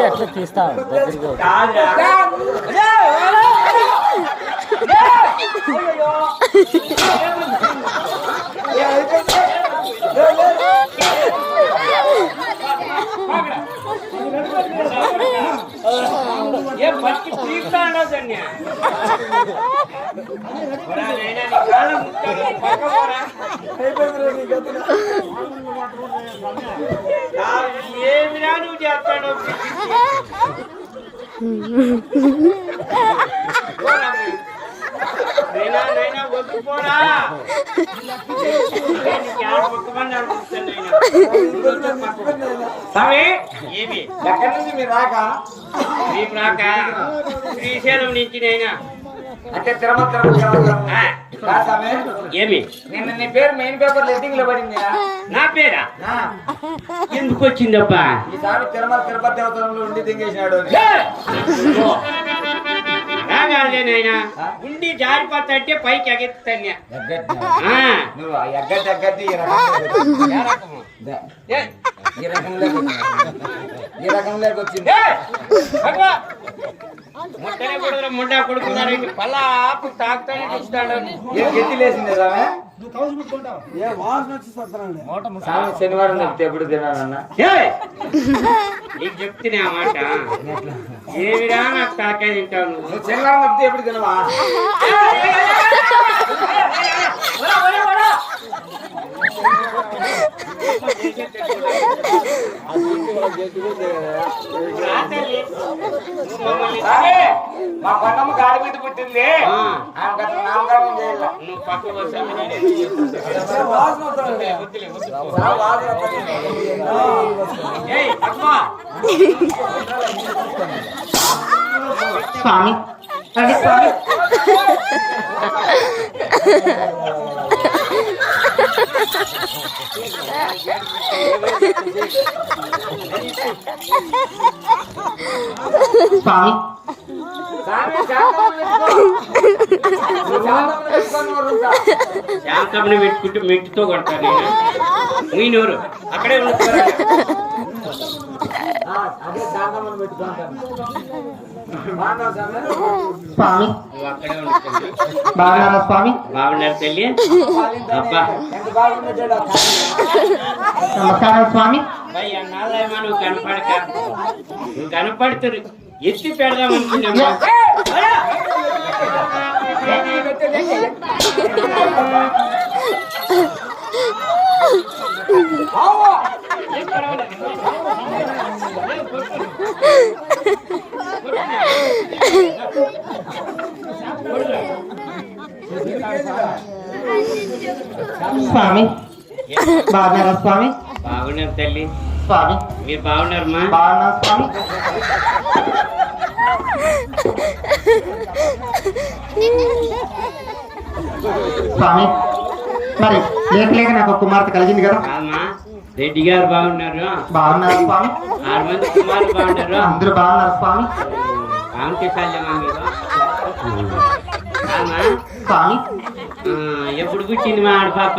అట్లా తీస్తా పచ్చి తీస్తాడా దాన్ని ఏమిరా నువ్వు చేస్తాడు నైనా వద్దుపోరా ఏమి ఎక్కడి నుంచి మీరు రాక మీకు రాక శ్రీశైలం నుంచి నైనా అంటే ఏమి నిన్న నీ పేరు మెయిన్ పేపర్ లెట్టింగ్ లో పడింది నా పేరా ఎందుకు వచ్చిందబ్బా ఈసారి తిరుమల తిరుపతి దేవతలంలో ఉండి దింగేసినాడు రాగాలేనైనా ఉండి జారిపోతే పైకి ఎగెత్తాను నువ్వు ఎగ్గట్టి ఎగ్గట్టి ఈ రకంలోకి వచ్చింది ముట్టనే కొడుకు ముడ్డ కొడుకున్నారు పల్లా ఆపు తాకుతానే చూస్తాడు గెత్తి లేసింది శనివారం చెప్తే ఎప్పుడు తినాలన్నా నీకు చెప్తేనే ఆ మాట ఏమిరా నాకు తాకాయ తింటావు నువ్వు శనివారం చెప్తే ఎప్పుడు తినవా మా పన్నమ్మ గాడి మీద పుట్టింది నామకరణం చేయాల నువ్వు పక్క స్వామి స్వామి శాంతమ్మని పెట్టుకుంటే మెట్టుతో కొడతాను మీ నోరు అక్కడే ఉంటారు స్వామి అక్కడే ఉంటుంది బాగున్నారా స్వామి బాగున్నారు తల్లి అబ్బా నమస్కారం స్వామి అన్నాళ్ళేమా నువ్వు కనపడక నువ్వు కనపడుతుంది ఎత్తి పెడదామనుకున్నా స్వామి బాగున్నారా స్వామి బాగున్నారు తల్లి స్వామి మీరు బాగున్నారమ్మా బాగున్నా స్వామి స్వామి మరి లేక లేక నాకు ఒక కుమార్తె కలిగింది కదా రెడ్డి గారు బాగున్నారు బాగున్నారు స్వామి 6 మంది కుమారులు బాగున్నారు అందరూ బాగున్నారు స్వామి స్వామి స్వామి ఎప్పుడు పుట్టింది మా ఆడ పాప